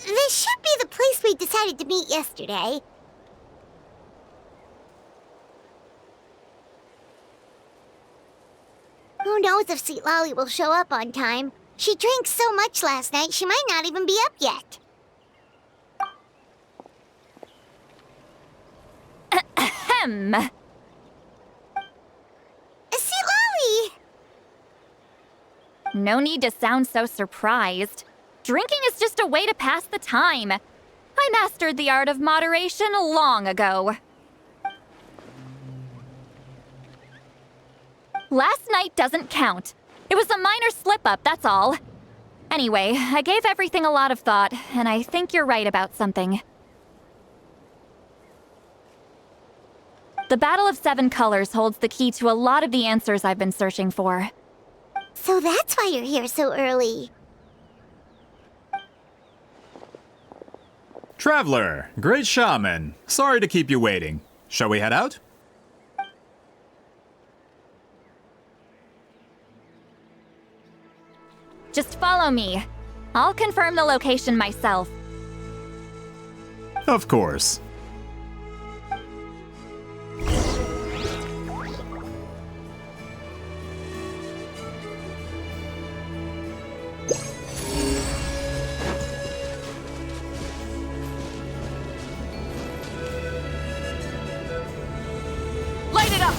This should be the place we decided to meet yesterday. Who knows if Citlali will show up on time? She drank so much last night, she might not even be up yet. Ahem. Citlali! No need to sound so surprised. Drinking is just a way to pass the time. I mastered the art of moderation long ago. Last night doesn't count. It was a minor slip-up, that's all. Anyway, I gave everything a lot of thought, and I think you're right about something. The Battle of Seven Colors holds the key to a lot of the answers I've been searching for. So that's why you're here so early. Traveler, great shaman. Sorry to keep you waiting. Shall we head out? Just follow me. I'll confirm the location myself. Of course. Light it up!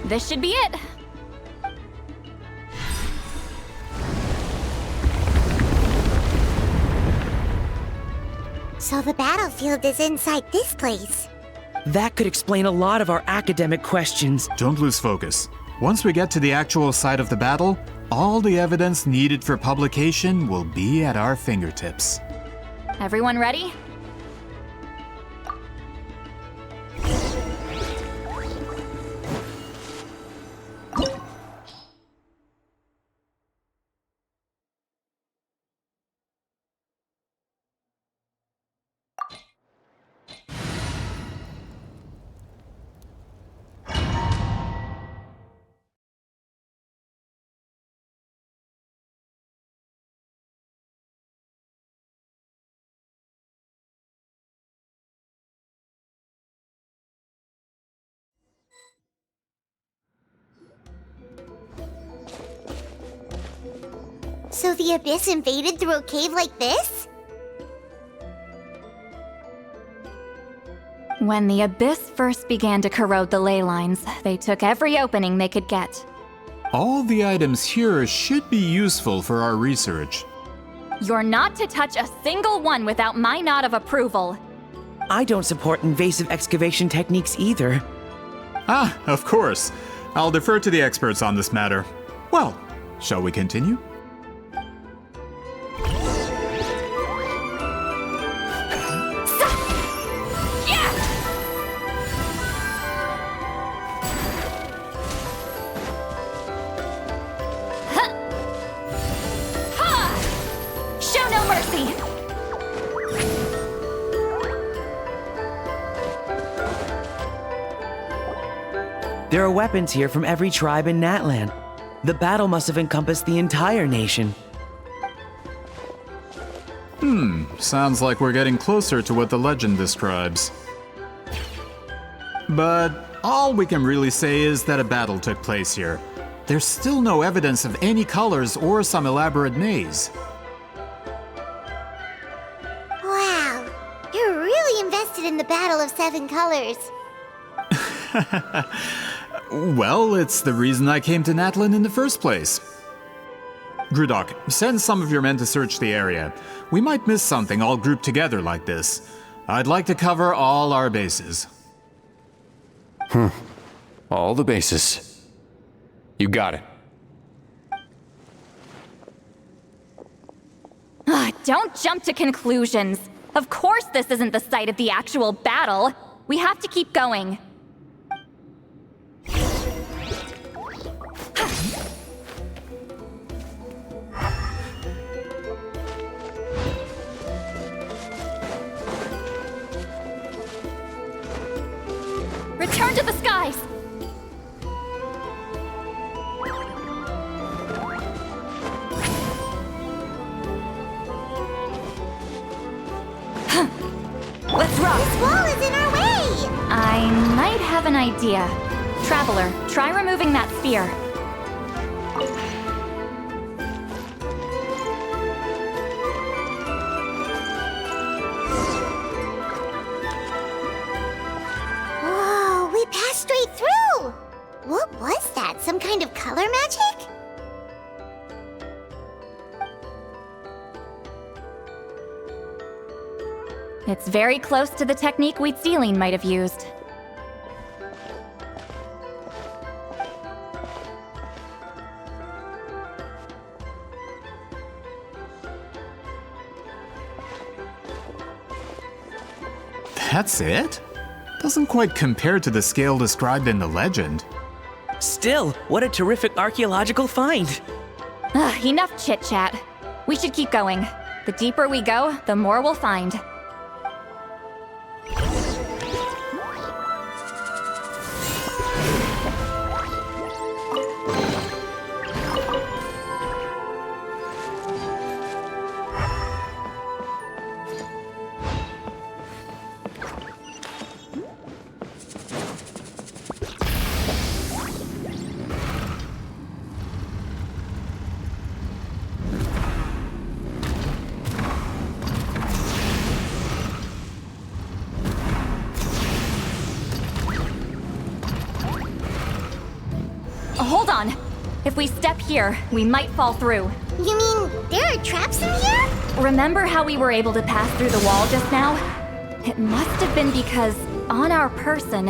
This should be it. So the battlefield is inside this place. That could explain a lot of our academic questions. Don't lose focus. Once we get to the actual site of the battle, all the evidence needed for publication will be at our fingertips. Everyone ready? So the abyss invaded through a cave like this? When the abyss first began to corrode the ley lines, they took every opening they could get. All the items here should be useful for our research. You're not to touch a single one without my nod of approval. I don't support invasive excavation techniques either. Ah, of course. I'll defer to the experts on this matter. Well, shall we continue? Show no mercy! There are weapons here from every tribe in Natlan. The battle must have encompassed the entire nation. Sounds like we're getting closer to what the legend describes. But all we can really say is that a battle took place here. There's still no evidence of any colors or some elaborate maze. Wow, you're really invested in the Battle of Seven Colors. Well, it's the reason I came to Natlan in the first place. Grudok, send some of your men to search the area. We might miss something all grouped together like this. I'd like to cover all our bases. All the bases. You got it. Don't jump to conclusions. Of course this isn't the site of the actual battle. We have to keep going. Return to the skies! Let's rock! This wall is in our way! I might have an idea. Traveler, try removing that spear. Whoa, we passed straight through! What was that? Some kind of color magic? It's very close to the technique Citlali might have used. That's it? Doesn't quite compare to the scale described in the legend. Still, what a terrific archaeological find! Enough chit-chat. We should keep going. The deeper we go, the more we'll find. Hold on. If we step here, we might fall through. You mean there are traps in here? Remember how we were able to pass through the wall just now? It must have been because, on our person,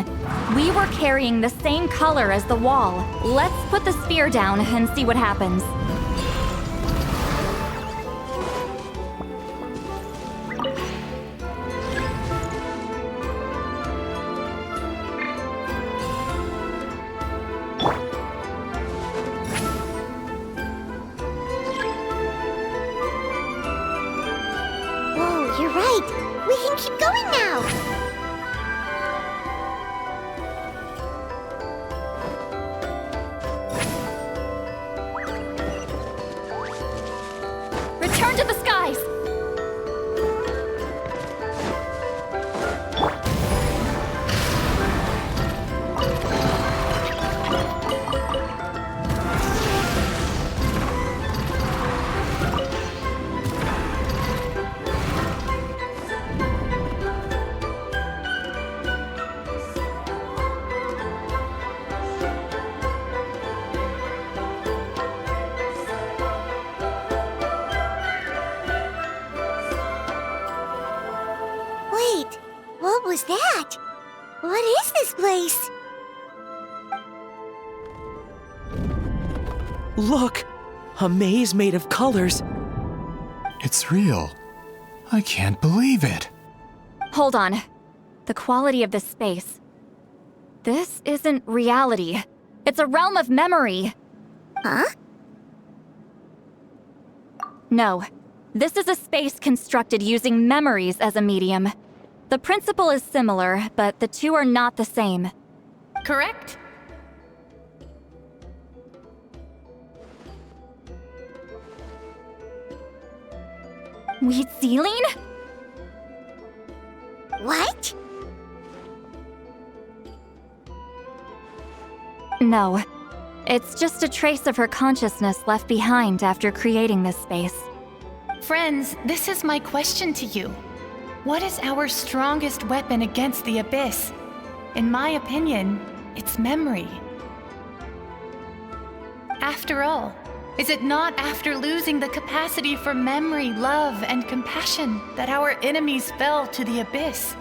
we were carrying the same color as the wall. Let's put the spear down and see what happens. Whoa, you're right. We can keep going now. Return to the skies! that? What is this place? Look! A maze made of colors. It's real. I can't believe it. Hold on. The quality of this space. This isn't reality. It's a realm of memory. Huh? No. This is a space constructed using memories as a medium. The principle is similar, but the two are not the same. Correct? Wheat ceiling? What? No. It's just a trace of her consciousness left behind after creating this space. Friends, this is my question to you. What is our strongest weapon against the Abyss? In my opinion, it's memory. After all, is it not after losing the capacity for memory, love, and compassion that our enemies fell to the Abyss?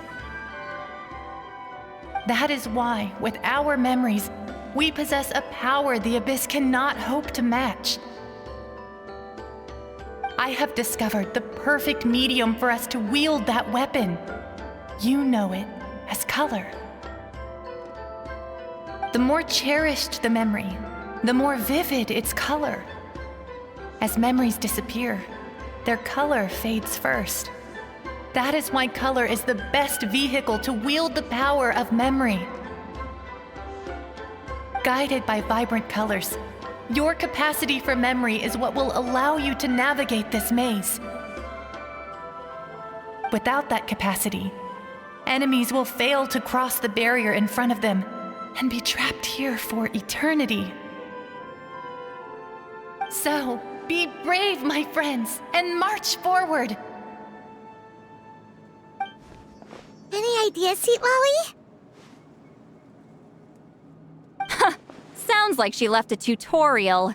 That is why, with our memories, we possess a power the Abyss cannot hope to match. I have discovered the perfect medium for us to wield that weapon. You know it as color. The more cherished the memory, the more vivid its color. As memories disappear, their color fades first. That is why color is the best vehicle to wield the power of memory. Guided by vibrant colors, your capacity for memory is what will allow you to navigate this maze. Without that capacity, enemies will fail to cross the barrier in front of them and be trapped here for eternity. So, be brave, my friends, and march forward! Any ideas, Citlali? Sounds like she left a tutorial.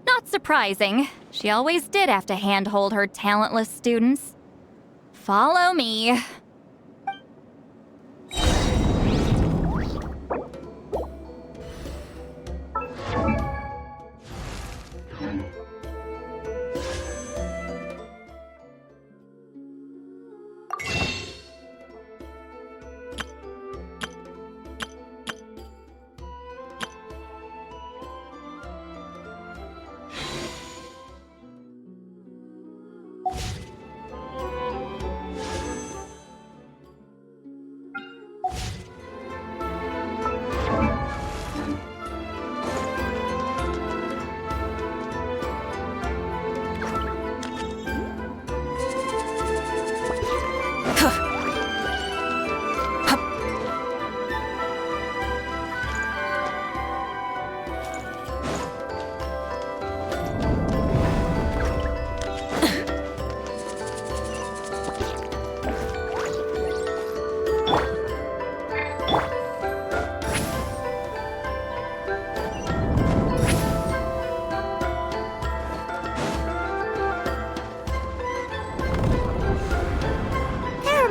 Not surprising. She always did have to handhold her talentless students. Follow me.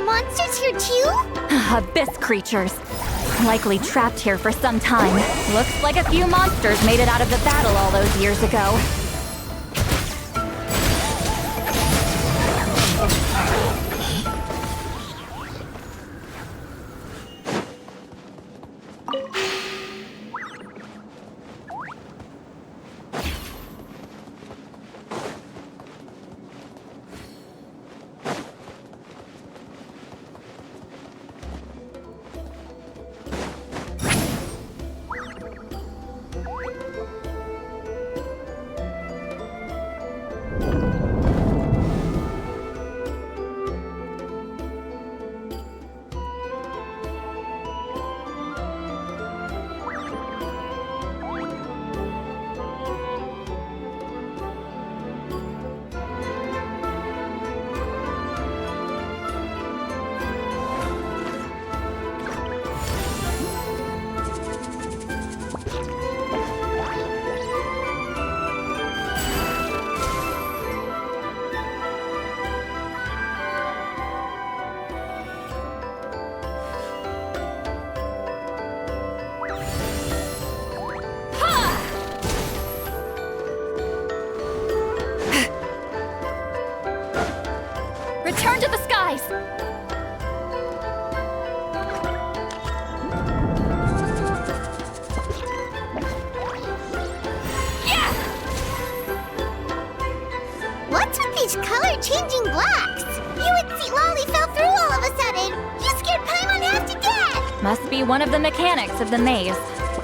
Monsters here too? Abyss creatures. Likely trapped here for some time. Looks like a few monsters made it out of the battle all those years ago. Must be one of the mechanics of the maze.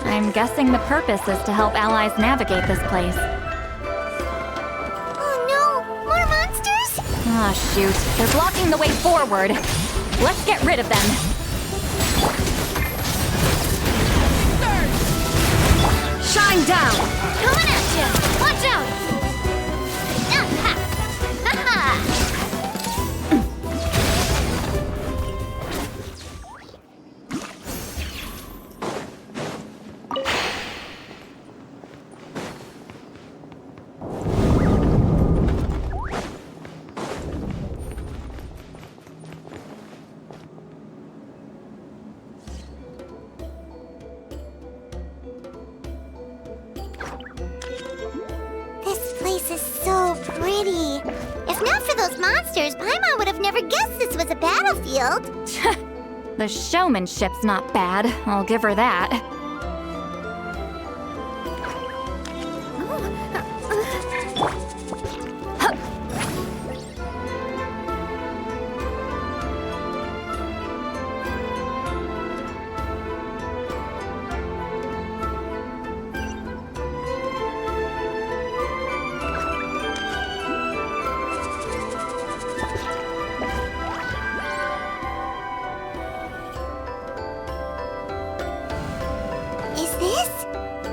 I'm guessing the purpose is to help allies navigate this place. Oh no! More monsters? Ah, shoot. They're blocking the way forward. Let's get rid of them. Shine down! Coming at you! Watch out! Ah-ha! Ha-ha! This place is so pretty. If not for those monsters, Paimon would have never guessed this was a battlefield. The showmanship's not bad, I'll give her that. Is this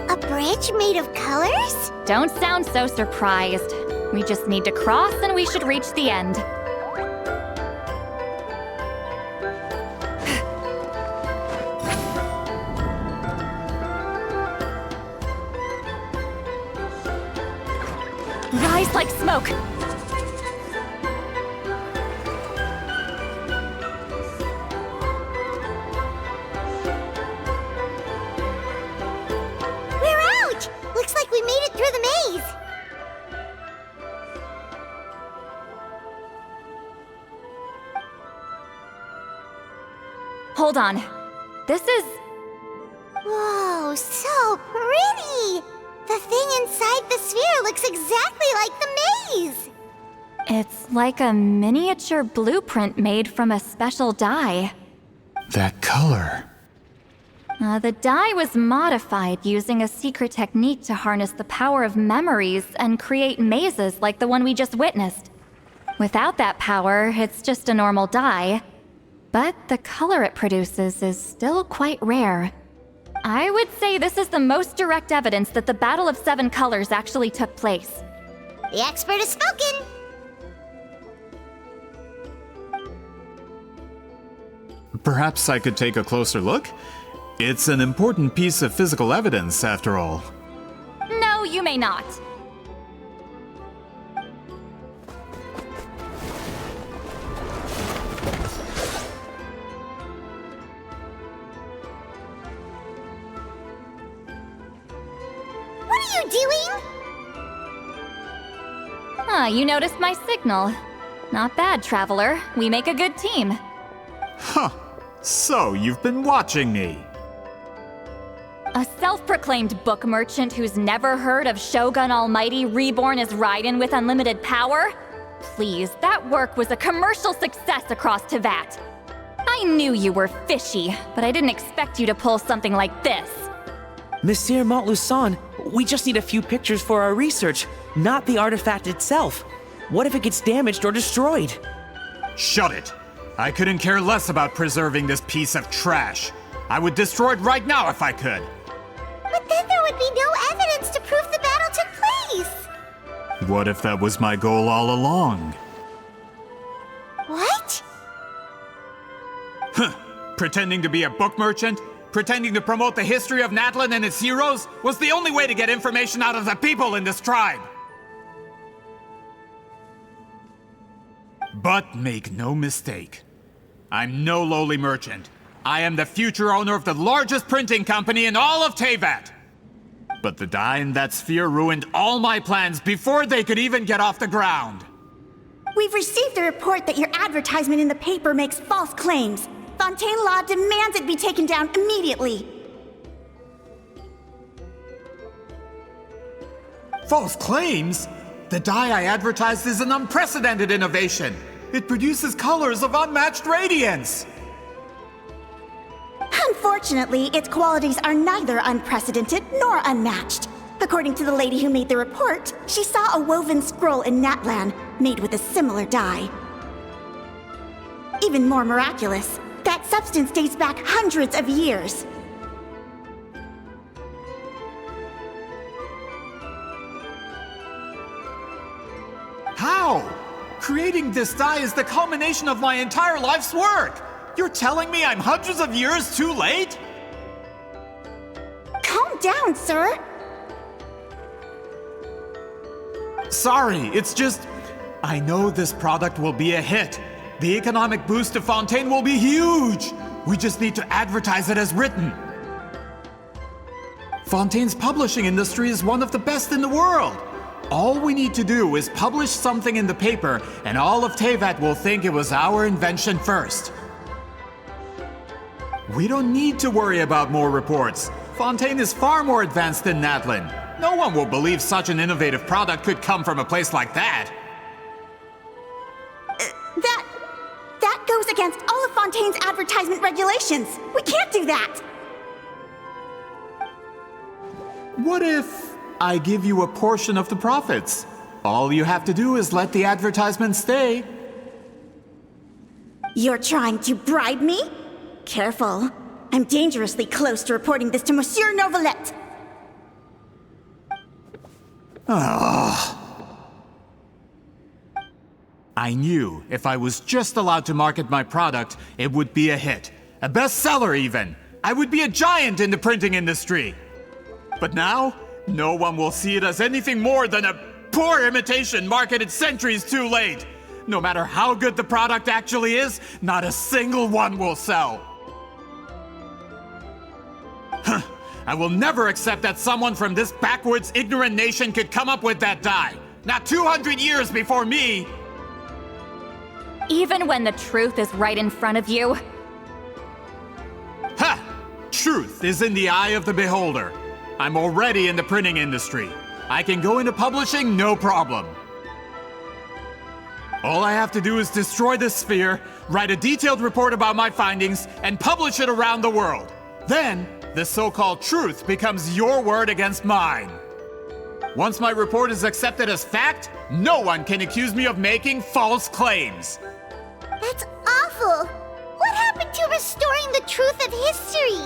a bridge made of colors? Don't sound so surprised. We just need to cross and we should reach the end. Rise like smoke! We're out! Looks like we made it through the maze. Hold on. This is... Whoa, so pretty! The thing inside the sphere looks exactly like the maze! It's like a miniature blueprint made from a special dye. That color. The dye was modified using a secret technique to harness the power of memories and create mazes like the one we just witnessed. Without that power, it's just a normal dye. But the color it produces is still quite rare. I would say this is the most direct evidence that the Battle of Seven Colors actually took place. The expert has spoken! Perhaps I could take a closer look? It's an important piece of physical evidence, after all. No, you may not. What are you doing? Ah, you noticed my signal. Not bad, Traveler. We make a good team. Huh. So, you've been watching me. A self-proclaimed book merchant who's never heard of Shogun Almighty reborn as Raiden with unlimited power? Please, that work was a commercial success across Teyvat. I knew you were fishy, but I didn't expect you to pull something like this. Monsieur Montluçon, we just need a few pictures for our research, not the artifact itself. What if it gets damaged or destroyed? Shut it! I couldn't care less about preserving this piece of trash. I would destroy it right now if I could. But then there would be no evidence to prove the battle took place! What if that was my goal all along? What? Pretending to be a book merchant, pretending to promote the history of Natlan and its heroes, was the only way to get information out of the people in this tribe. But make no mistake, I'm no lowly merchant. I am the future owner of the largest printing company in all of Teyvat. But the dye in that sphere ruined all my plans before they could even get off the ground. We've received a report that your advertisement in the paper makes false claims. Fontaine Law demands it be taken down immediately. False claims? The dye I advertised is an unprecedented innovation. It produces colors of unmatched radiance. Unfortunately, its qualities are neither unprecedented nor unmatched. According to the lady who made the report, she saw a woven scroll in Natlan made with a similar dye. Even more miraculous, that substance dates back hundreds of years. How? Creating this dye is the culmination of my entire life's work! You're telling me I'm hundreds of years too late? Calm down, sir. Sorry, it's just... I know this product will be a hit. The economic boost to Fontaine will be huge! We just need to advertise it as written. Fontaine's publishing industry is one of the best in the world. All we need to do is publish something in the paper, and all of Teyvat will think it was our invention first. We don't need to worry about more reports. Fontaine is far more advanced than Natlan. No one will believe such an innovative product could come from a place like that. That goes against all of Fontaine's advertisement regulations. We can't do that. What if I give you a portion of the profits? All you have to do is let the advertisement stay. You're trying to bribe me? Careful. I'm dangerously close to reporting this to Monsieur Novelette. I knew if I was just allowed to market my product, it would be a hit. A bestseller even. I would be a giant in the printing industry. But now, no one will see it as anything more than a poor imitation marketed centuries too late. No matter how good the product actually is, not a single one will sell. I will never accept that someone from this backwoods, ignorant nation could come up with that dye. Not 200 years before me! Even when the truth is right in front of you? Ha! Truth is in the eye of the beholder. I'm already in the printing industry. I can go into publishing, no problem. All I have to do is destroy this sphere, write a detailed report about my findings, and publish it around the world. Then, the so-called truth becomes your word against mine. Once my report is accepted as fact, no one can accuse me of making false claims. That's awful! What happened to restoring the truth of history?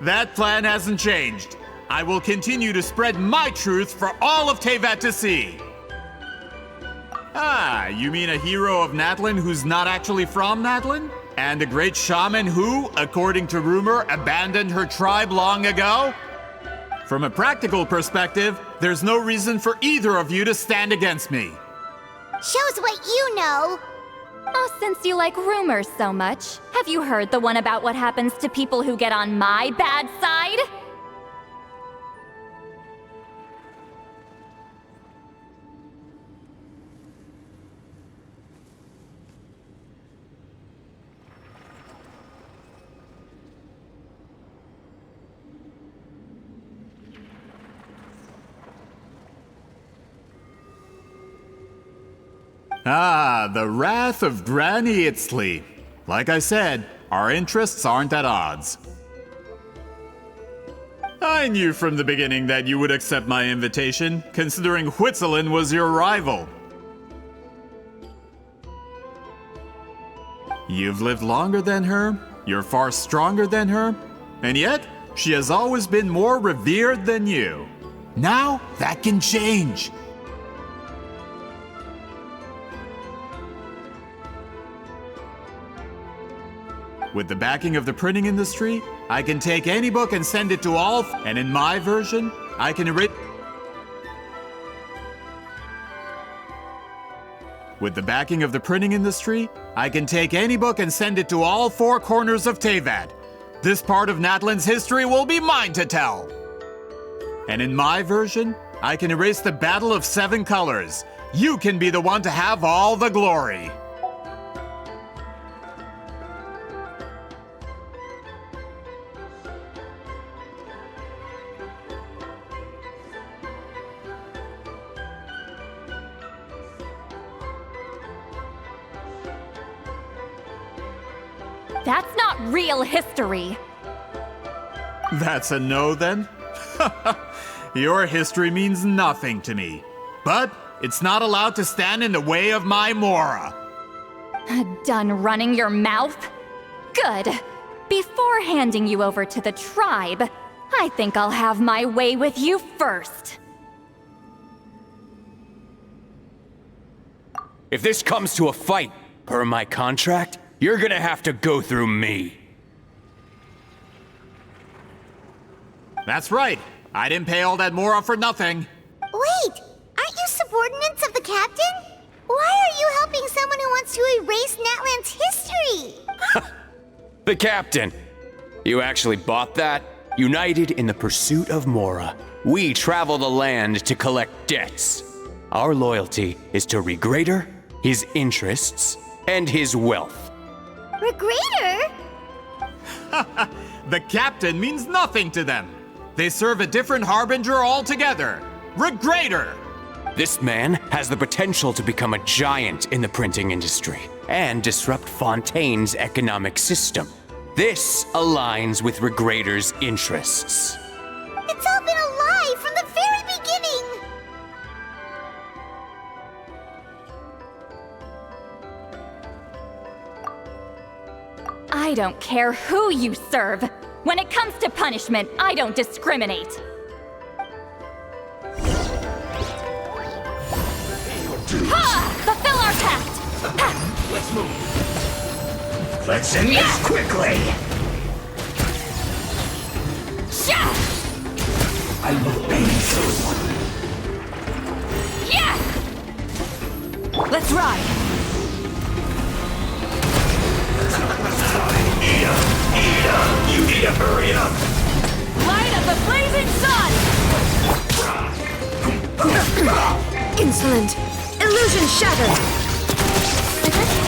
That plan hasn't changed. I will continue to spread my truth for all of Teyvat to see. Ah, you mean a hero of Natlan who's not actually from Natlan? And a great shaman who, according to rumor, abandoned her tribe long ago? From a practical perspective, there's no reason for either of you to stand against me. Shows what you know. Oh, since you like rumors so much, have you heard the one about what happens to people who get on my bad side? Ah, the wrath of Granny Citlali. Like I said, our interests aren't at odds. I knew from the beginning that you would accept my invitation, considering Huitzilin was your rival. You've lived longer than her, you're far stronger than her, and yet, she has always been more revered than you. Now, that can change. With the backing of the printing industry, I can take any book and send it to all, and in my version, I can erase. With the backing of the printing industry, I can take any book and send it to all four corners of Teyvat. This part of Natlan's history will be mine to tell. And in my version, I can erase the Battle of Seven Colors. You can be the one to have all the glory. That's not real history. That's a no then? Your history means nothing to me. But it's not allowed to stand in the way of my Mora. Done running your mouth? Good. Before handing you over to the tribe, I think I'll have my way with you first. If this comes to a fight, per my contract, you're gonna have to go through me. That's right. I didn't pay all that Mora for nothing. Wait, aren't you subordinates of the captain? Why are you helping someone who wants to erase Natlan's history? The captain. You actually bought that? United in the pursuit of Mora, we travel the land to collect debts. Our loyalty is to Regrader, his interests, and his wealth. Regrader? The captain means nothing to them. They serve a different harbinger altogether. Regrader! This man has the potential to become a giant in the printing industry and disrupt Fontaine's economic system. This aligns with Regrader's interests. It's all been a lie from the very beginning! I don't care who you serve. When it comes to punishment, I don't discriminate. Ha! Fulfill our pact! Ha! Let's move. Let's end this quickly. Sha! I will be soon. Yeah! Let's ride! You need to hurry up. Light of the blazing sun! Insolent! Illusion shattered!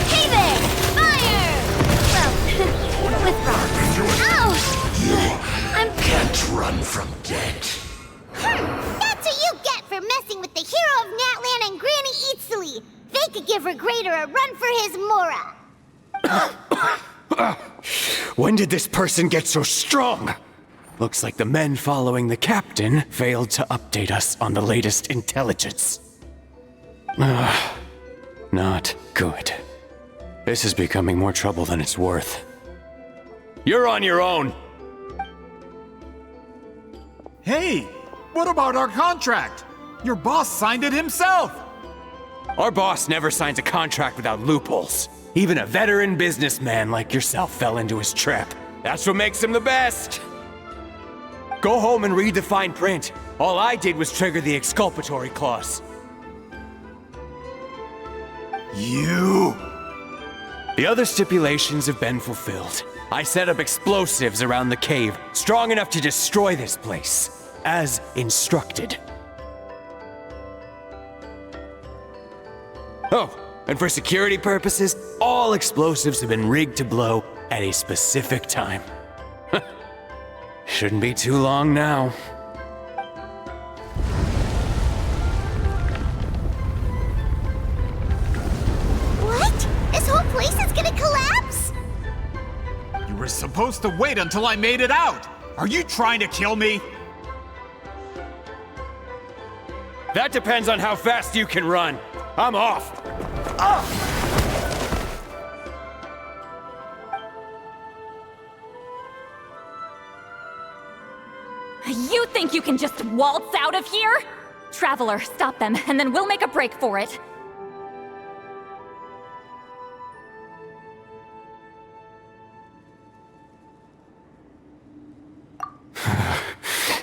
Hey there! Fire! Well, with rocks. Ow! I'm... Can't run from death. That's what you get for messing with the hero of Natlan and Granny Citlali. They could give Regrader a run for his Mora. When did this person get so strong? Looks like the men following the captain failed to update us on the latest intelligence. Not good. This is becoming more trouble than it's worth. You're on your own! Hey, what about our contract? Your boss signed it himself. Our boss never signs a contract without loopholes. Even a veteran businessman like yourself fell into his trap. That's what makes him the best! Go home and read the fine print. All I did was trigger the exculpatory clause. You... The other stipulations have been fulfilled. I set up explosives around the cave, strong enough to destroy this place, as instructed. Oh, and for security purposes, all explosives have been rigged to blow at a specific time. Shouldn't be too long now. What? This whole place is gonna collapse? You were supposed to wait until I made it out. Are you trying to kill me? That depends on how fast you can run. I'm off. You think you can just waltz out of here? Traveler, stop them, and then we'll make a break for it.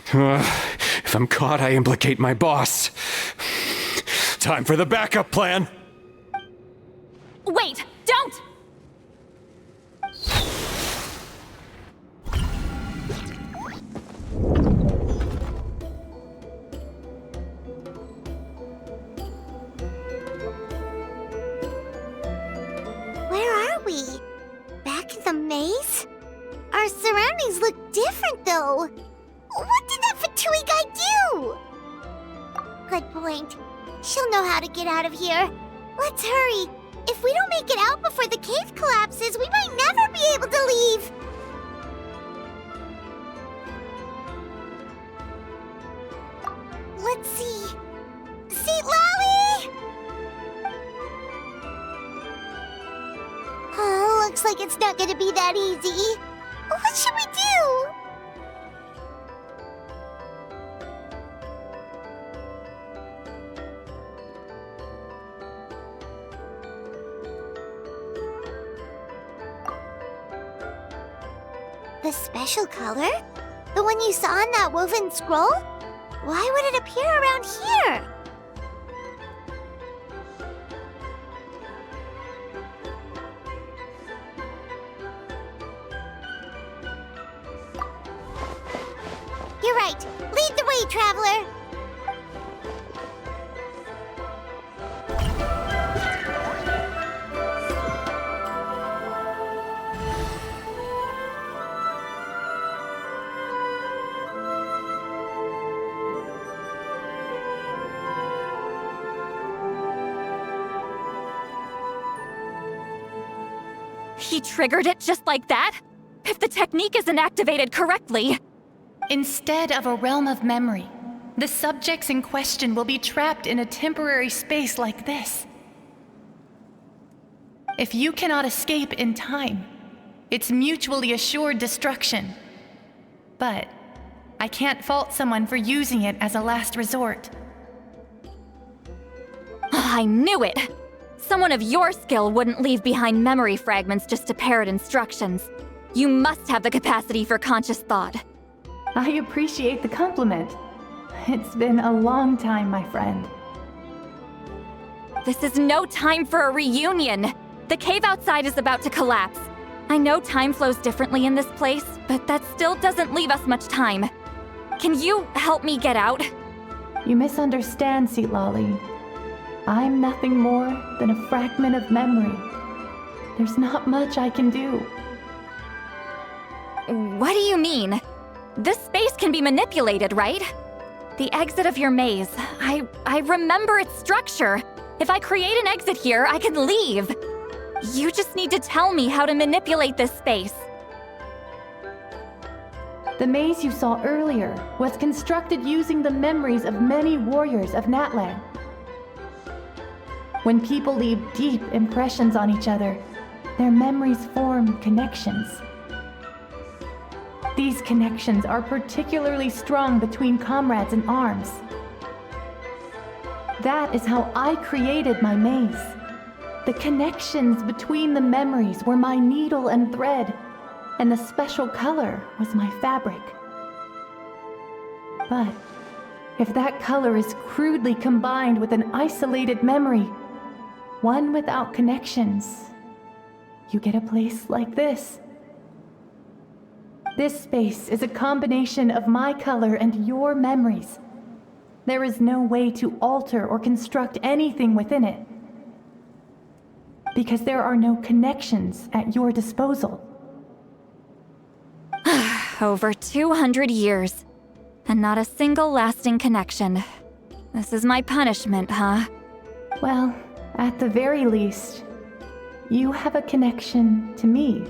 If I'm caught, I implicate my boss. Time for the backup plan. Wait, don't! Where are we? Back in the maze? Our surroundings look different, though. What did that Fatui guy do? Good point. She'll know how to get out of here. Let's hurry. If we don't make it out before the cave collapses, we might never be able to leave. Let's see. Citlali! Oh, looks like it's not gonna be that easy. What should we do? The special color? The one you saw in that woven scroll? Why would it appear around here? You're right. Lead the way, traveler. He triggered it just like that? If the technique isn't activated correctly... Instead of a realm of memory, the subjects in question will be trapped in a temporary space like this. If you cannot escape in time, it's mutually assured destruction. But I can't fault someone for using it as a last resort. I knew it! Someone of your skill wouldn't leave behind memory fragments just to parrot instructions. You must have the capacity for conscious thought. I appreciate the compliment. It's been a long time, my friend. This is no time for a reunion. The cave outside is about to collapse. I know time flows differently in this place, but that still doesn't leave us much time. Can you help me get out? You misunderstand, Citlali. I'm nothing more than a fragment of memory. There's not much I can do. What do you mean? This space can be manipulated, right? The exit of your maze. I remember its structure. If I create an exit here, I can leave. You just need to tell me how to manipulate this space. The maze you saw earlier was constructed using the memories of many warriors of Natlan. When people leave deep impressions on each other, their memories form connections. These connections are particularly strong between comrades in arms. That is how I created my maze. The connections between the memories were my needle and thread, and the special color was my fabric. But if that color is crudely combined with an isolated memory, one without connections, you get a place like this. This space is a combination of my color and your memories. There is no way to alter or construct anything within it, because there are no connections at your disposal. Over 200 years, and not a single lasting connection. This is my punishment, huh? Well, at the very least, you have a connection to me.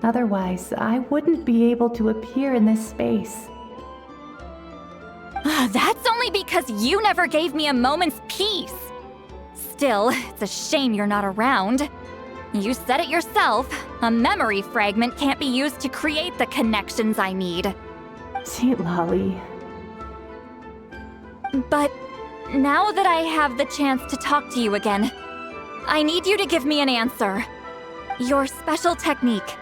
Otherwise, I wouldn't be able to appear in this space. That's only because you never gave me a moment's peace. Still, it's a shame you're not around. You said it yourself. A memory fragment can't be used to create the connections I need. Citlali. But now that I have the chance to talk to you again, I need you to give me an answer. Your special technique.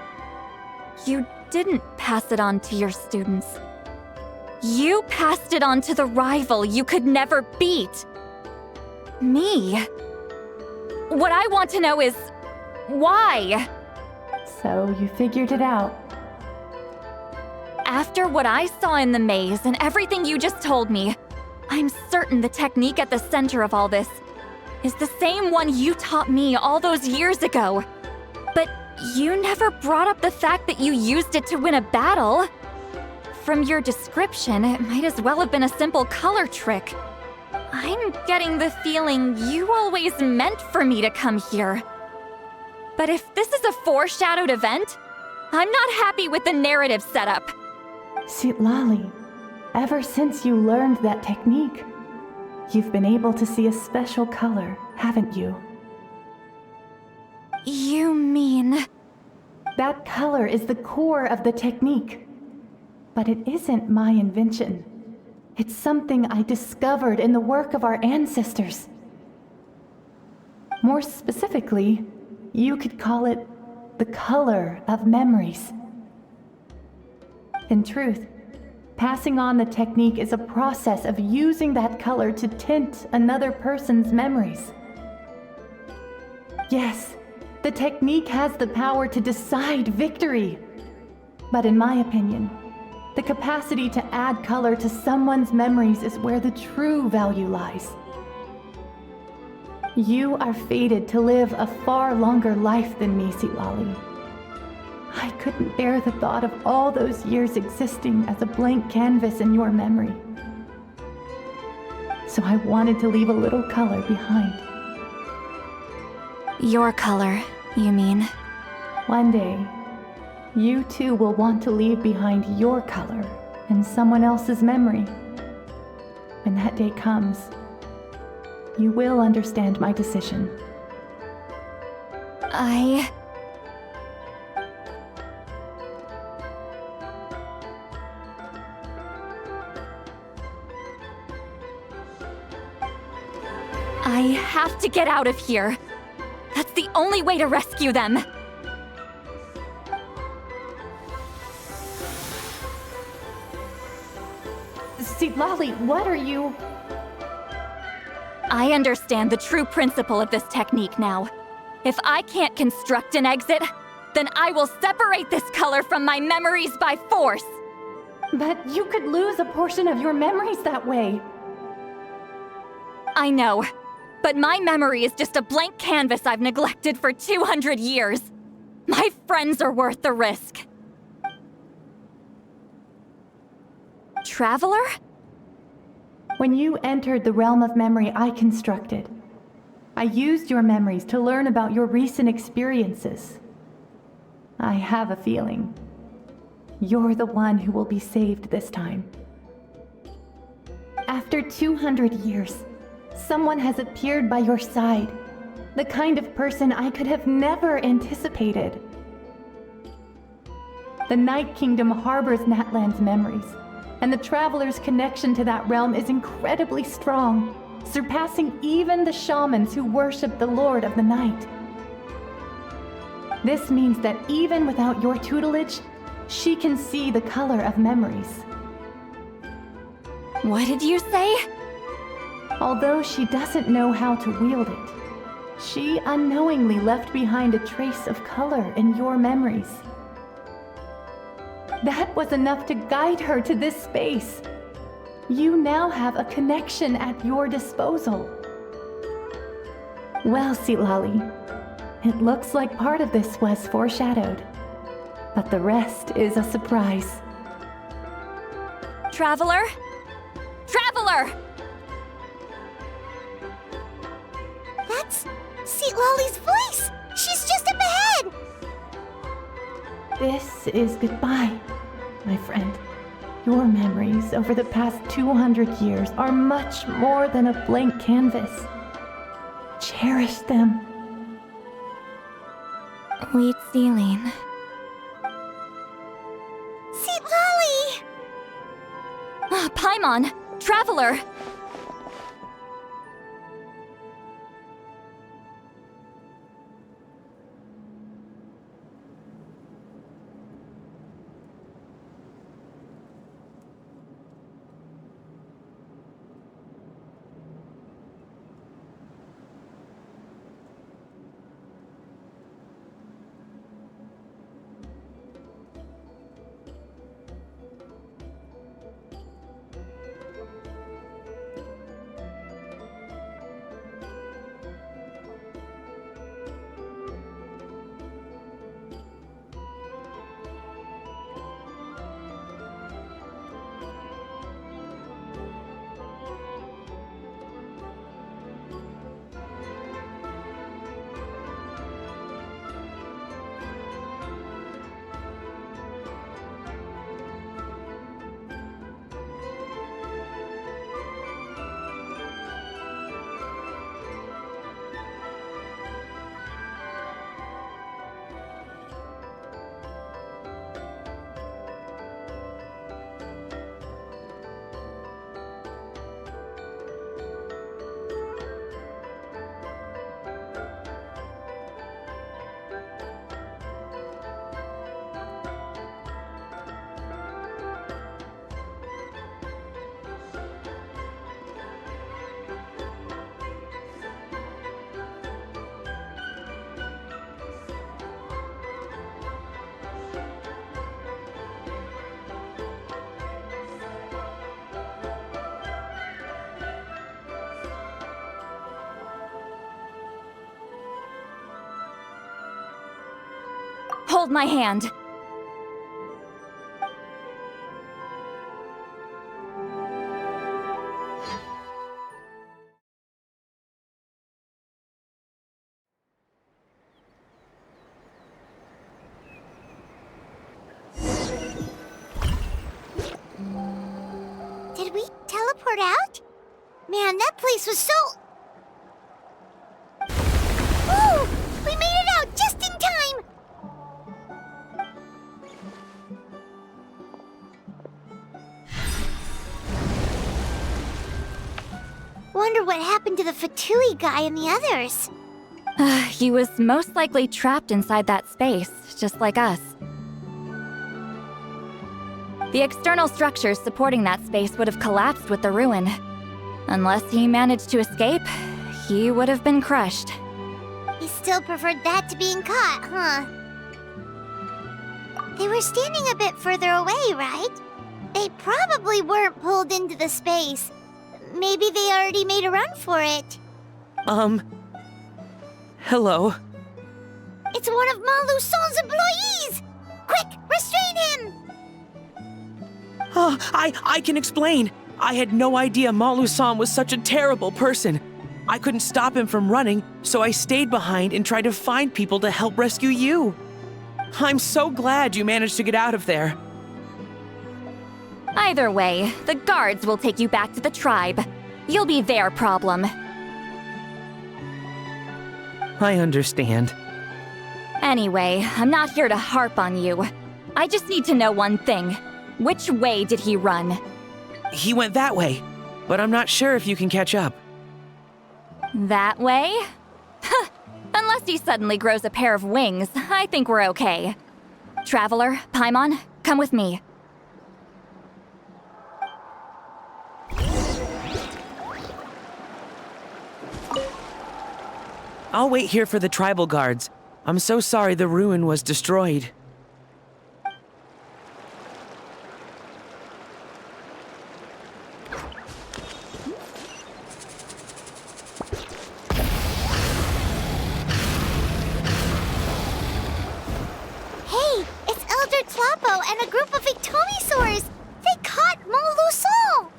You didn't pass it on to your students. You passed it on to the rival you could never beat. Me. What I want to know is, why? So you figured it out. After what I saw in the maze and everything you just told me, I'm certain the technique at the center of all this is the same one you taught me all those years ago. But you never brought up the fact that you used it to win a battle. From your description, it might as well have been a simple color trick. I'm getting the feeling you always meant for me to come here. But if this is a foreshadowed event, I'm not happy with the narrative setup. Citlali, ever since you learned that technique, you've been able to see a special color, haven't you? You mean... That color is the core of the technique. But it isn't my invention. It's something I discovered in the work of our ancestors. More specifically, you could call it the color of memories. In truth, passing on the technique is a process of using that color to tint another person's memories. Yes, the technique has the power to decide victory. But in my opinion, the capacity to add color to someone's memories is where the true value lies. You are fated to live a far longer life than me, Citlali. I couldn't bear the thought of all those years existing as a blank canvas in your memory. So I wanted to leave a little color behind. Your color, you mean? One day, you too will want to leave behind your color in someone else's memory. When that day comes, you will understand my decision. I have to get out of here. That's the only way to rescue them. Citlali, what are you... I understand the true principle of this technique now. If I can't construct an exit, then I will separate this color from my memories by force. But you could lose a portion of your memories that way. I know, but my memory is just a blank canvas I've neglected for 200 years. My friends are worth the risk. Traveler? When you entered the realm of memory I constructed, I used your memories to learn about your recent experiences. I have a feeling you're the one who will be saved this time. After 200 years, someone has appeared by your side, the kind of person I could have never anticipated. The Night Kingdom harbors Natlan's memories, and the Traveler's connection to that realm is incredibly strong, surpassing even the shamans who worship the Lord of the Night. This means that even without your tutelage, she can see the color of memories. What did you say? Although she doesn't know how to wield it, she unknowingly left behind a trace of color in your memories. That was enough to guide her to this space. You now have a connection at your disposal. Well, Citlali, it looks like part of this was foreshadowed, but the rest is a surprise. Traveler? Traveler! That's Citlali's voice! She's just up ahead! This is goodbye, my friend. Your memories over the past 200 years are much more than a blank canvas. Cherish them. Wheat ceiling. Citlali! Paimon! Traveler! hold my hand. Did we teleport out? Man, that place was so... Ooh! We made it out just in time! Wonder what happened to the Fatui guy and the others. He was most likely trapped inside that space, just like us. The external structures supporting that space would have collapsed with the ruin. Unless he managed to escape, he would have been crushed. He still preferred that to being caught, huh? They were standing a bit further away, right? They probably weren't pulled into the space. Maybe they already made a run for it. Hello? It's one of Malu Son's employees! Quick, restrain him! Oh, I can explain. I had no idea Malu-san was such a terrible person. I couldn't stop him from running, so I stayed behind and tried to find people to help rescue you. I'm so glad you managed to get out of there. Either way, the guards will take you back to the tribe. You'll be their problem. I understand. Anyway, I'm not here to harp on you. I just need to know one thing. Which way did he run? He went that way, but I'm not sure if you can catch up. That way? Unless he suddenly grows a pair of wings, I think we're okay. Traveler, Paimon, come with me. I'll wait here for the tribal guards. I'm so sorry the ruin was destroyed. Hey, it's Elder Tlapo and a group of Ictomisaurs! They caught Malu-san!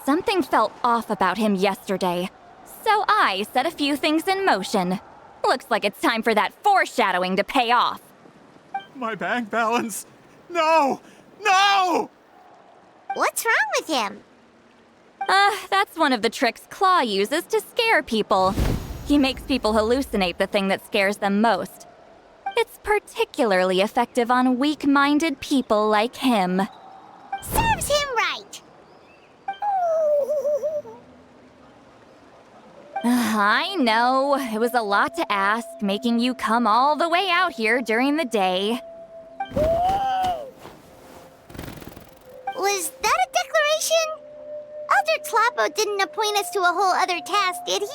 Something felt off about him yesterday, so I set a few things in motion. Looks like it's time for that foreshadowing to pay off. My bank balance! No! No! What's wrong with him? That's one of the tricks Claw uses to scare people. He makes people hallucinate the thing that scares them most. It's particularly effective on weak-minded people like him. Serves him right! I know, it was a lot to ask, making you come all the way out here during the day. Was that a declaration? Elder Tlapo didn't appoint us to a whole other task, did he?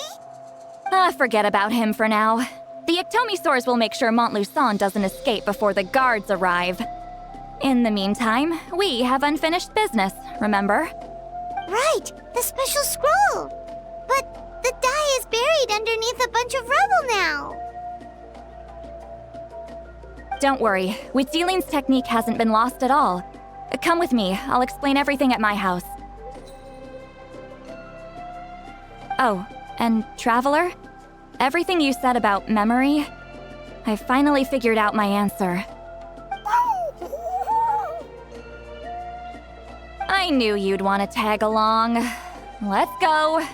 Forget about him for now. The Ictomisaurs will make sure Montluçon doesn't escape before the guards arrive. In the meantime, we have unfinished business, remember? Right, the special scroll! But the die is buried underneath a bunch of rubble now! Don't worry, Witziline's technique hasn't been lost at all. Come with me, I'll explain everything at my house. Oh, and Traveler? Everything you said about memory, I finally figured out my answer. I knew you'd want to tag along. Let's go.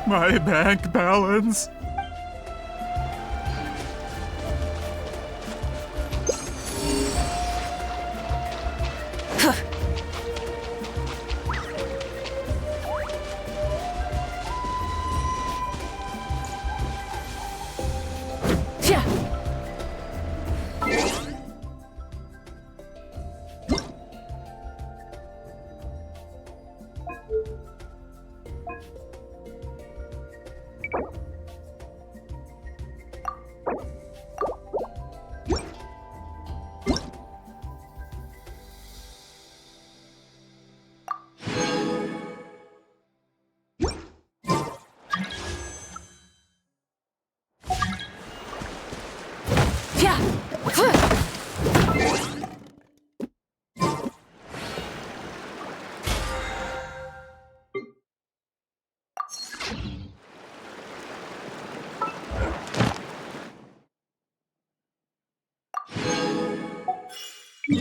My bank balance. Full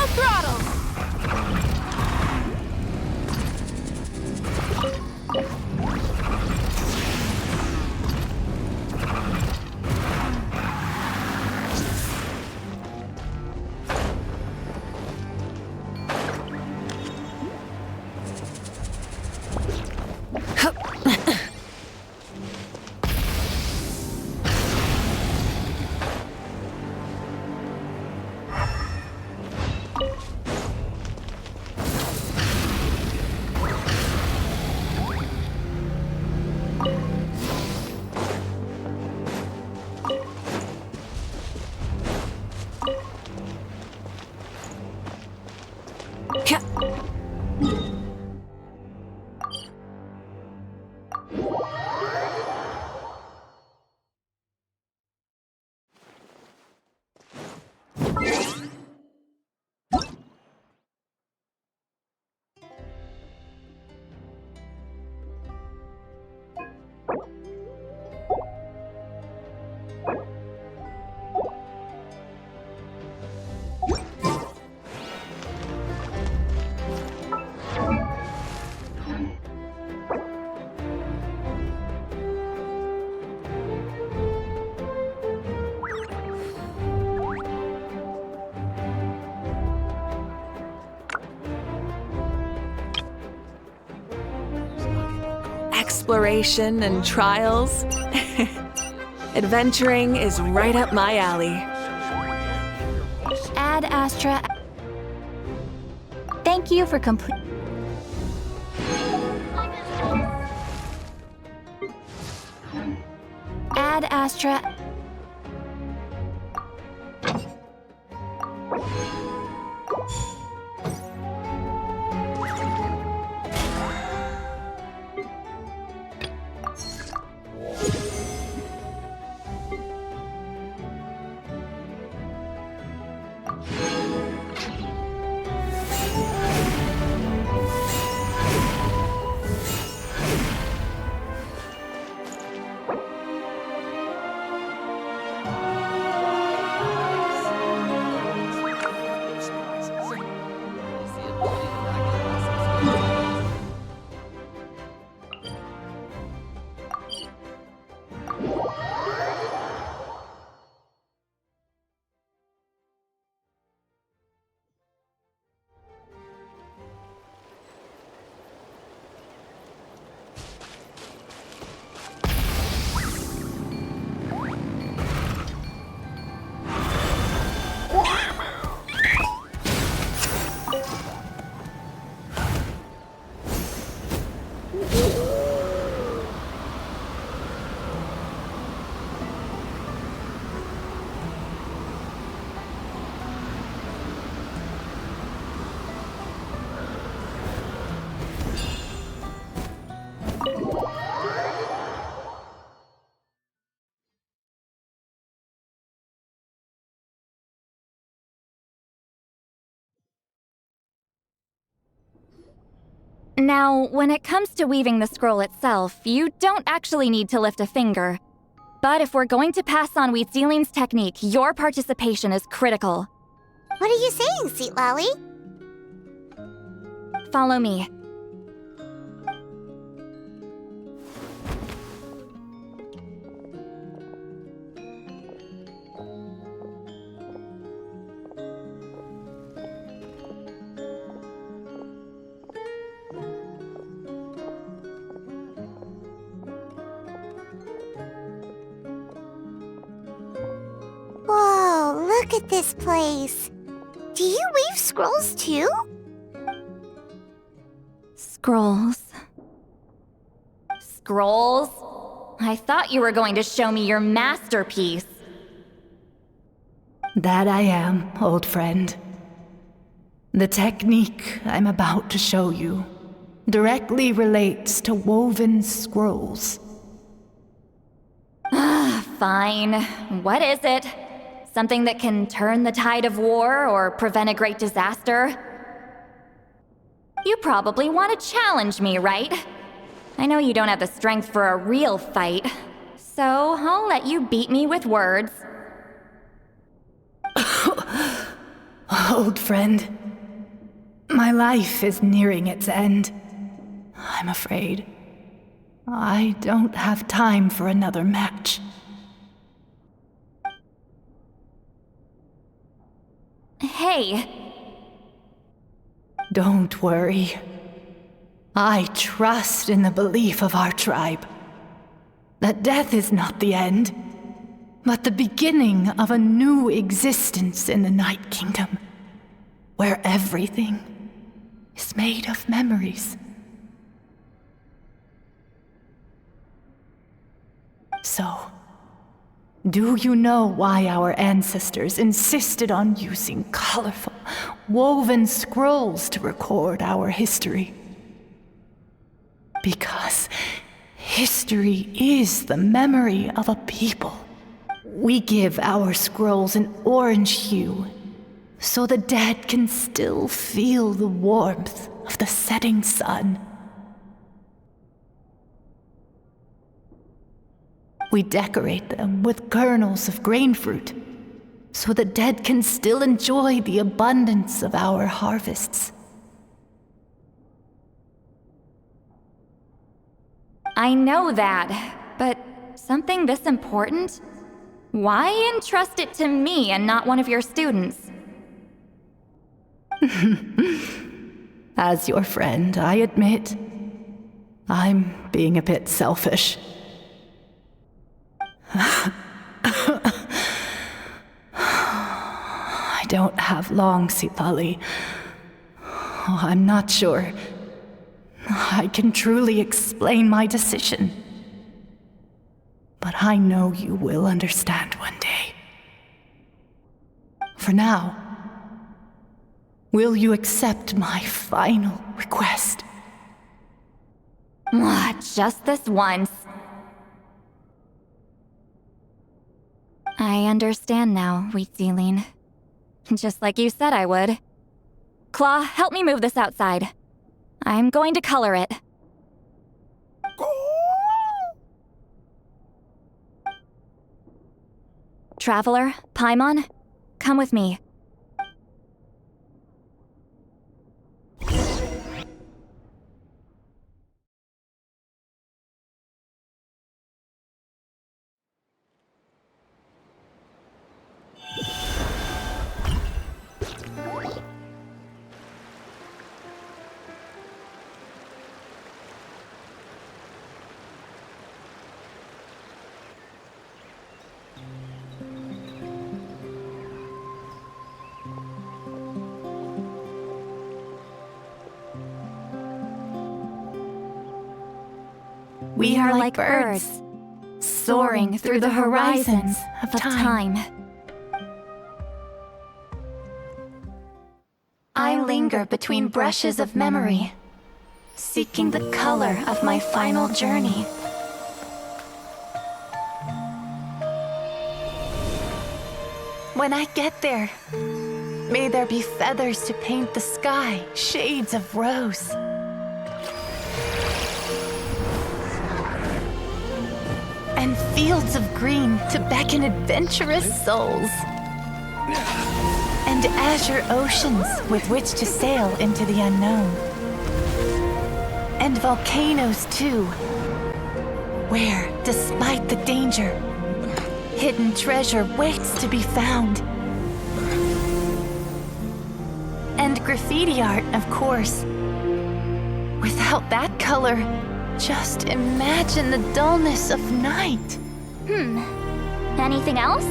throttle! Exploration and trials. Adventuring is right up my alley. Ad Astra. Thank you for complete. Ad Astra. Now, when it comes to weaving the scroll itself, you don't actually need to lift a finger. But if we're going to pass on Wheatzealing's technique, your participation is critical. What are you saying, Citlali? Follow me. Whoa, Look at this place. Do you weave scrolls too? Scrolls. Scrolls? I thought you were going to show me your masterpiece. That I am, old friend. The technique I'm about to show you directly relates to woven scrolls. Fine. What is it? Something that can turn the tide of war or prevent a great disaster? You probably want to challenge me, right? I know you don't have the strength for a real fight, so I'll let you beat me with words. Old friend, my life is nearing its end. I'm afraid I don't have time for another match. Hey. Don't worry. I trust in the belief of our tribe that death is not the end, but the beginning of a new existence in the Night Kingdom, where everything is made of memories. So, do you know why our ancestors insisted on using colorful, woven scrolls to record our history? Because history is the memory of a people. We give our scrolls an orange hue, so the dead can still feel the warmth of the setting sun. We decorate them with kernels of grain fruit, so the dead can still enjoy the abundance of our harvests. I know that, but something this important? Why entrust it to me and not one of your students? As your friend, I admit, I'm being a bit selfish. I don't have long, Citlali. I'm not sure I can truly explain my decision. But I know you will understand one day. For now, will you accept my final request? Just this once. I understand now, Citlali. Just like you said I would. Claw, help me move this outside. I'm going to color it. Traveler, Paimon, come with me. We are like birds, soaring through the horizons of time. I linger between brushes of memory, seeking the color of my final journey. When I get there, may there be feathers to paint the sky, shades of rose. And fields of green to beckon adventurous souls. And azure oceans with which to sail into the unknown. And volcanoes too, where, despite the danger, hidden treasure waits to be found. And graffiti art, of course. Without that color, just imagine the dullness of night. Anything else?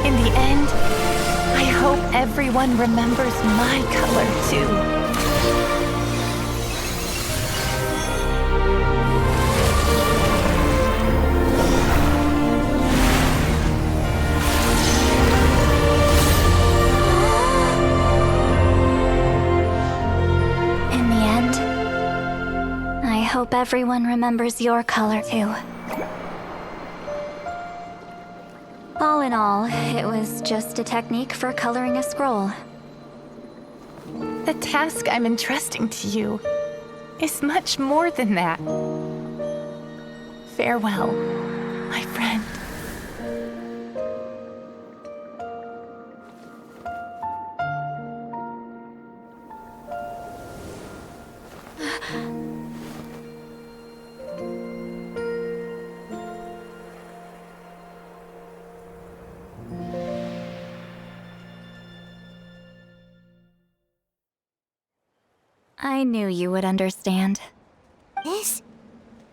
In the end, I hope everyone remembers my color too. In the end, I hope everyone remembers your color too. All in all, it was just a technique for coloring a scroll. The task I'm entrusting to you is much more than that. Farewell, my friend. I knew you would understand. This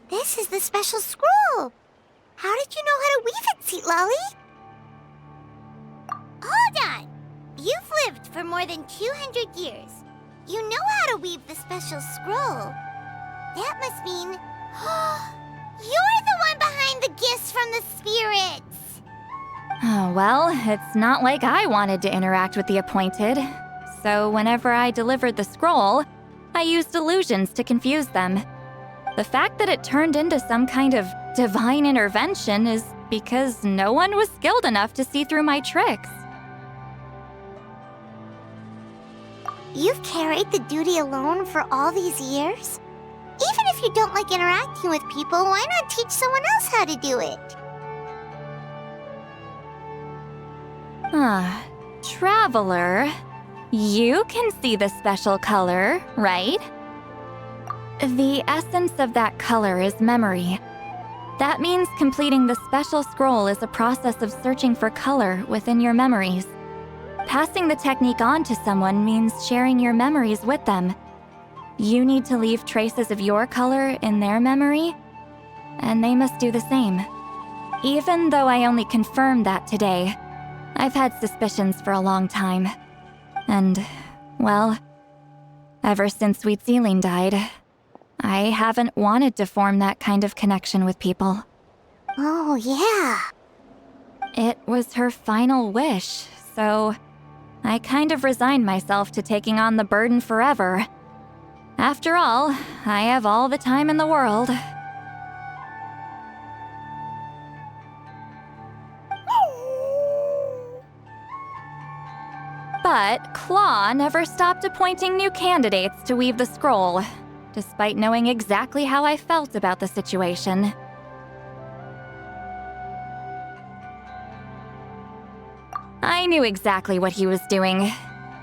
is the special scroll. How did you know how to weave it, Citlali? Hold on. You've lived for more than 200 years. You know how to weave the special scroll. That must mean you're the one behind the gifts from the spirits. Oh, well, it's not like I wanted to interact with the appointed. So whenever I delivered the scroll, I used illusions to confuse them. The fact that it turned into some kind of divine intervention is because no one was skilled enough to see through my tricks. You've carried the duty alone for all these years? Even if you don't like interacting with people, why not teach someone else how to do it? Traveler, you can see the special color, right? The essence of that color is memory. That means completing the special scroll is a process of searching for color within your memories. Passing the technique on to someone means sharing your memories with them. You need to leave traces of your color in their memory, and they must do the same. Even though I only confirmed that today, I've had suspicions for a long time. And, well, ever since Sweet Celine died, I haven't wanted to form that kind of connection with people. Oh, yeah. It was her final wish, so I kind of resigned myself to taking on the burden forever. After all, I have all the time in the world. But Claw never stopped appointing new candidates to weave the scroll, despite knowing exactly how I felt about the situation. I knew exactly what he was doing.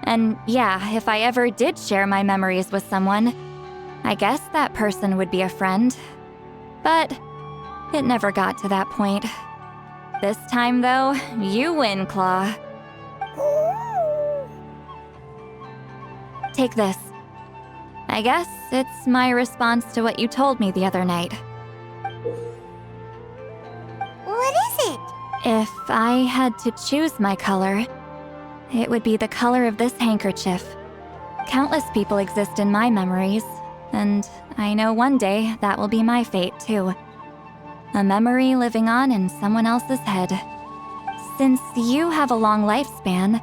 And yeah, if I ever did share my memories with someone, I guess that person would be a friend. But it never got to that point. This time, though, you win, Claw. Take this. I guess it's my response to what you told me the other night. What is it? If I had to choose my color, it would be the color of this handkerchief. Countless people exist in my memories, and I know one day that will be my fate too. A memory living on in someone else's head. Since you have a long lifespan,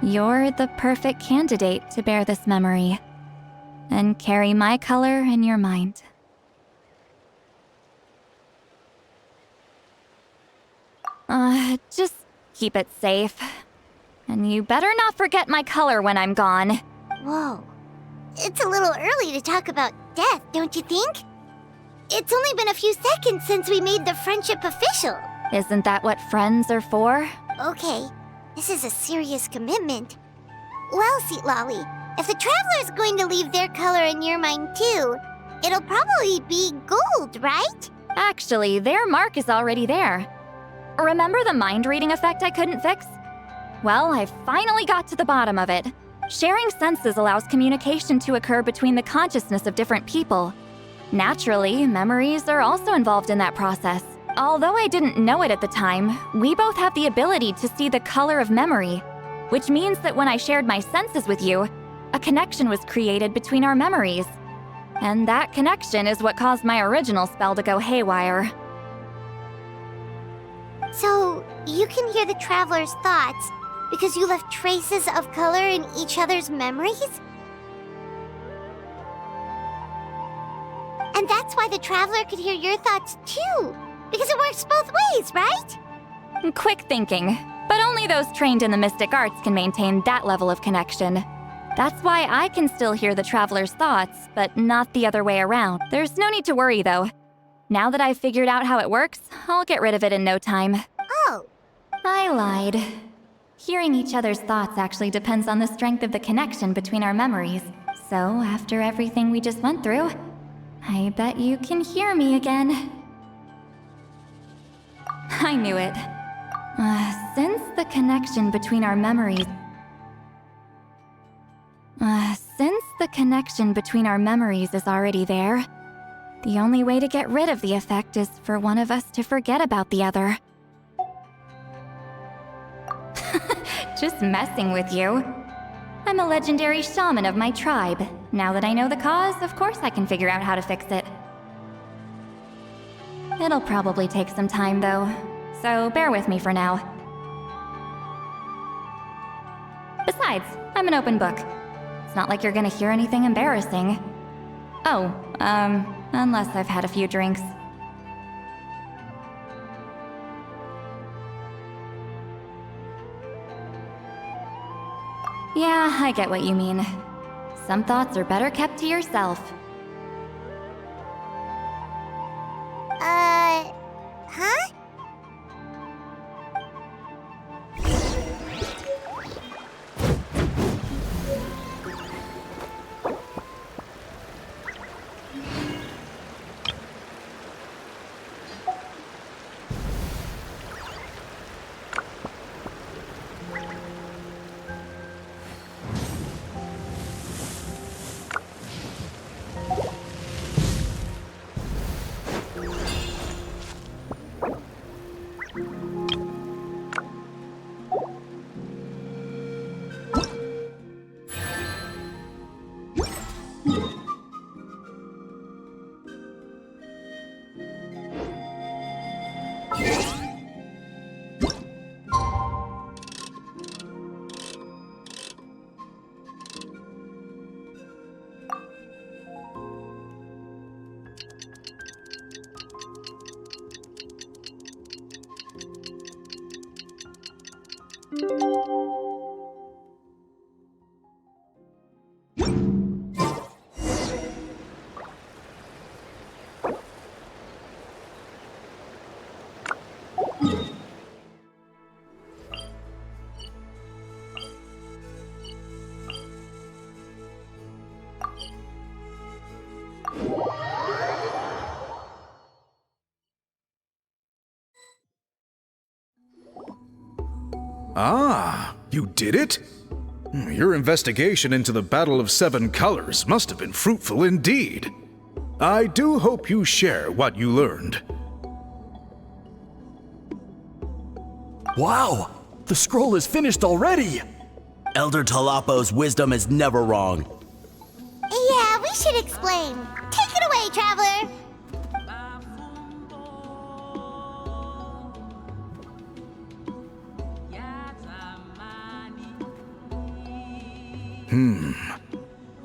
you're the perfect candidate to bear this memory and carry my color in your mind. Just keep it safe. And you better not forget my color when I'm gone. Whoa. It's a little early to talk about death, don't you think? It's only been a few seconds since we made the friendship official. Isn't that what friends are for? Okay, this is a serious commitment. Well, Citlali, if the Traveler's going to leave their color in your mind too, it'll probably be gold, right? Actually, their mark is already there. Remember the mind reading effect I couldn't fix? Well, I finally got to the bottom of it. Sharing senses allows communication to occur between the consciousness of different people. Naturally, memories are also involved in that process. Although I didn't know it at the time, we both have the ability to see the color of memory, which means that when I shared my senses with you, a connection was created between our memories. And that connection is what caused my original spell to go haywire. So, you can hear the traveler's thoughts because you left traces of color in each other's memories? And that's why the traveler could hear your thoughts too, because it works both ways, right? Quick thinking, but only those trained in the mystic arts can maintain that level of connection. That's why I can still hear the traveler's thoughts, but not the other way around. There's no need to worry, though. Now that I've figured out how it works, I'll get rid of it in no time. Oh. I lied. Hearing each other's thoughts actually depends on the strength of the connection between our memories. So, after everything we just went through, I bet you can hear me again. I knew it. Since the connection between our memories is already there, the only way to get rid of the effect is for one of us to forget about the other. Just messing with you. I'm a legendary shaman of my tribe. Now that I know the cause, of course I can figure out how to fix it. It'll probably take some time, though, so bear with me for now. Besides, I'm an open book. It's not like you're gonna hear anything embarrassing. Oh, unless I've had a few drinks. Yeah, I get what you mean. Some thoughts are better kept to yourself. Huh? Ah, you did it? Your investigation into the Battle of Seven Colors must have been fruitful indeed. I do hope you share what you learned. Wow! The scroll is finished already! Elder Talapo's wisdom is never wrong. Yeah, we should explain. Take it away, traveler!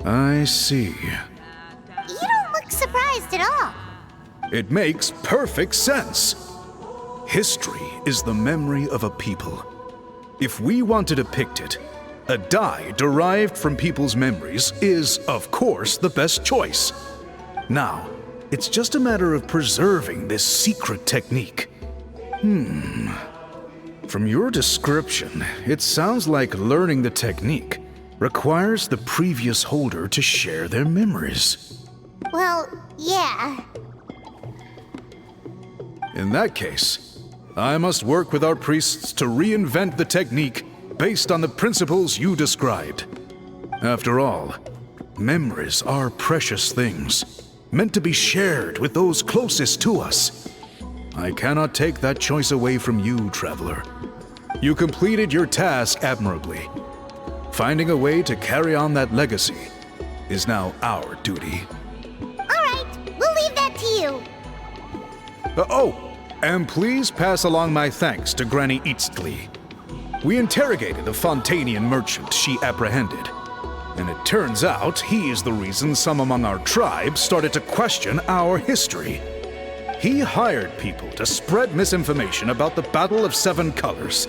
I see. You don't look surprised at all. It makes perfect sense. History is the memory of a people. If we want to depict it, a dye derived from people's memories is, of course, the best choice. Now, it's just a matter of preserving this secret technique. From your description, it sounds like learning the technique requires the previous holder to share their memories. Well, yeah. In that case, I must work with our priests to reinvent the technique based on the principles you described. After all, memories are precious things, meant to be shared with those closest to us. I cannot take that choice away from you, Traveler. You completed your task admirably. Finding a way to carry on that legacy is now our duty. All right, we'll leave that to you. And please pass along my thanks to Granny Citlali. We interrogated the Fontanian merchant she apprehended, and it turns out he is the reason some among our tribe started to question our history. He hired people to spread misinformation about the Battle of Seven Colors.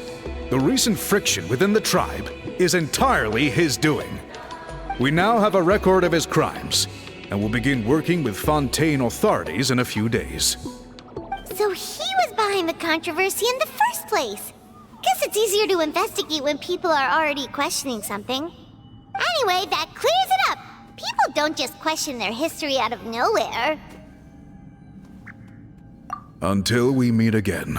The recent friction within the tribe is entirely his doing. We now have a record of his crimes, and will begin working with Fontaine authorities in a few days. So he was behind the controversy in the first place. Guess it's easier to investigate when people are already questioning something. Anyway, that clears it up. People don't just question their history out of nowhere. Until we meet again.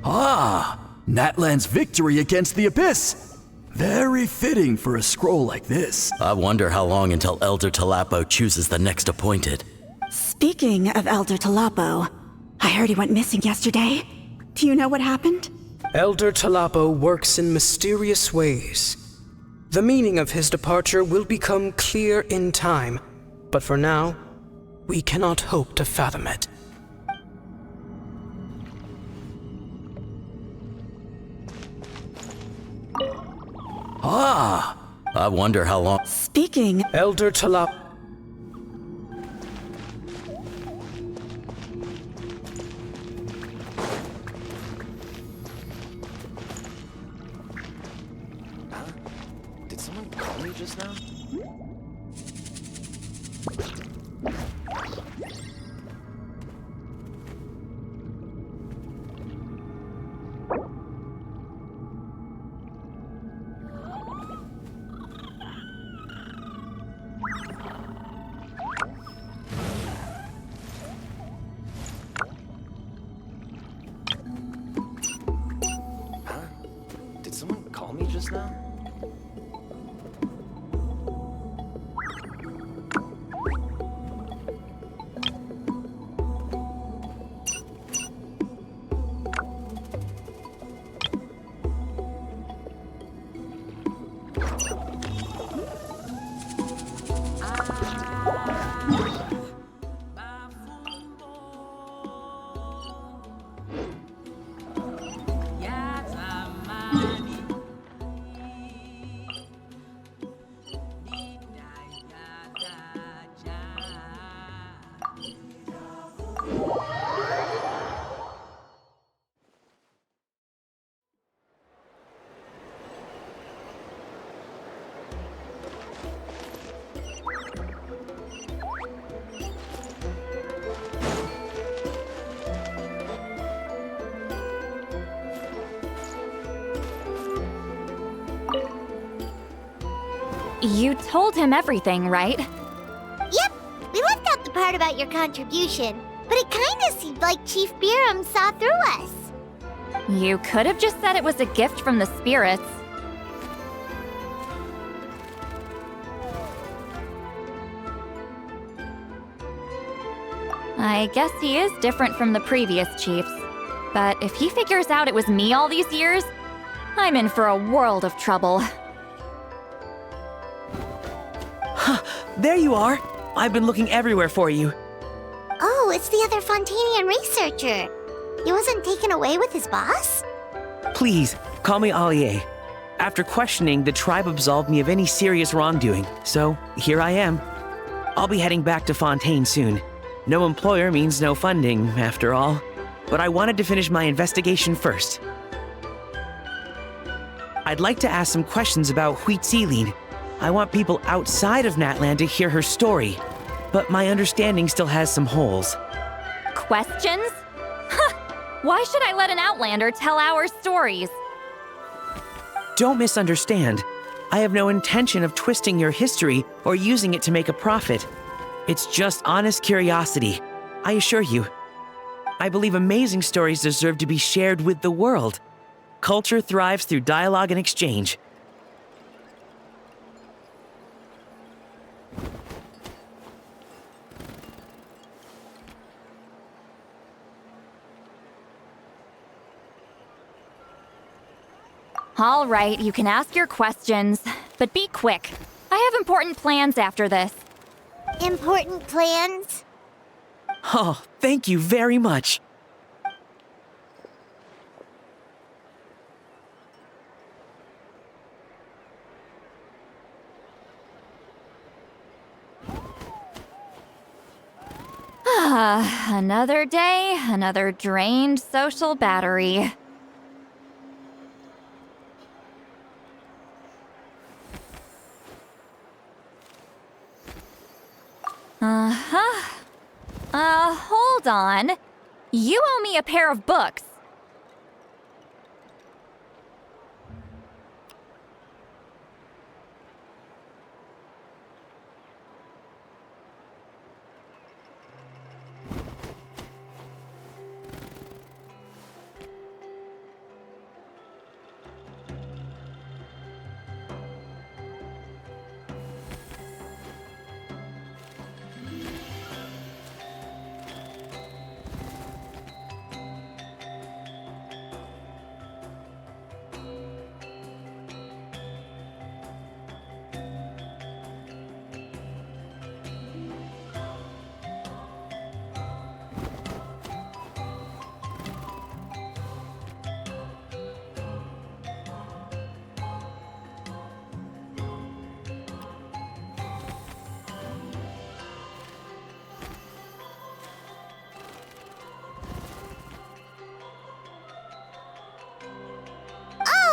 Ah, Natlan's victory against the Abyss. Very fitting for a scroll like this. I wonder how long until Elder Talapo chooses the next appointed. Speaking of Elder Talapo, I heard he went missing yesterday. Do you know what happened? Elder Talapo works in mysterious ways. The meaning of his departure will become clear in time, but for now, we cannot hope to fathom it. Ah, I wonder how long. Speaking. Elder Talapo. Did someone call me just now? Did someone call me just now? You told him everything, right? Yep, we left out the part about your contribution, but it kinda seemed like Chief Biram saw through us. You could have just said it was a gift from the spirits. I guess he is different from the previous chiefs. But if he figures out it was me all these years, I'm in for a world of trouble. There you are! I've been looking everywhere for you. Oh, it's the other Fontanian researcher. He wasn't taken away with his boss? Please, call me Allier. After questioning, the tribe absolved me of any serious wrongdoing, so here I am. I'll be heading back to Fontaine soon. No employer means no funding, after all. But I wanted to finish my investigation first. I'd like to ask some questions about Citlali. I want people outside of Natlan to hear her story, but my understanding still has some holes. Questions? Huh! Why should I let an Outlander tell our stories? Don't misunderstand. I have no intention of twisting your history or using it to make a profit. It's just honest curiosity, I assure you. I believe amazing stories deserve to be shared with the world. Culture thrives through dialogue and exchange. All right, you can ask your questions, but be quick. I have important plans after this. Important plans? Oh, thank you very much. Another day, another drained social battery. Hold on. You owe me a pair of books.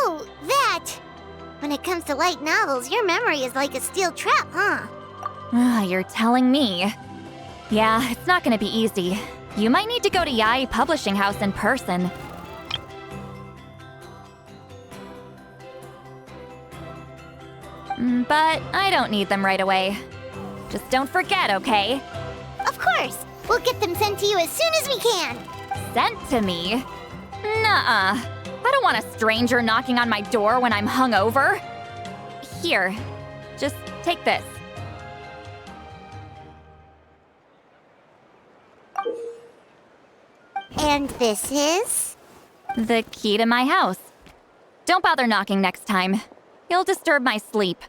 Oh, that! When it comes to light novels, your memory is like a steel trap, huh? You're telling me. Yeah, it's not gonna be easy. You might need to go to Yai Publishing House in person. But I don't need them right away. Just don't forget, okay? Of course! We'll get them sent to you as soon as we can! Sent to me? Nuh-uh. I don't want a stranger knocking on my door when I'm hungover. Here, just take this. And this is? The key to my house. Don't bother knocking next time. You'll disturb my sleep.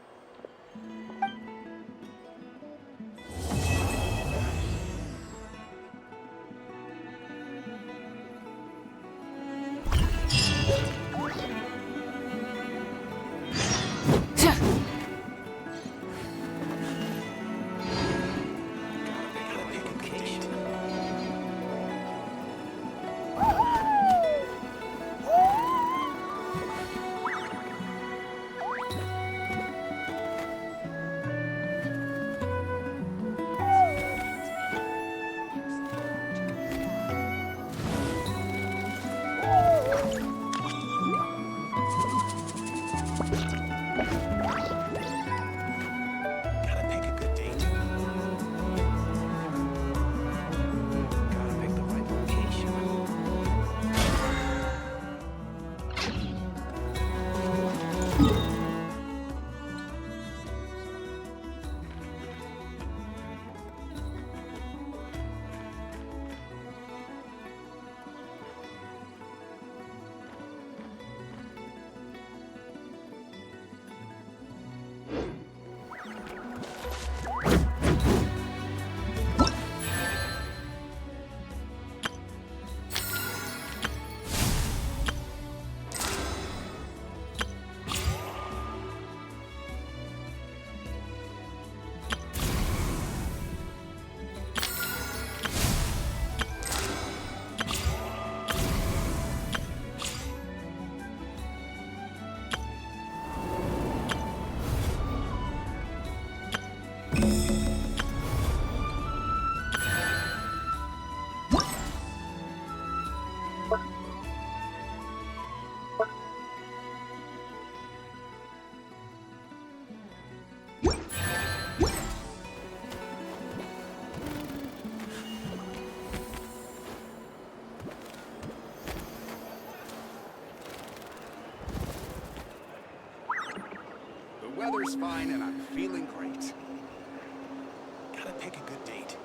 weather's fine and I'm feeling great. Gotta pick a good date.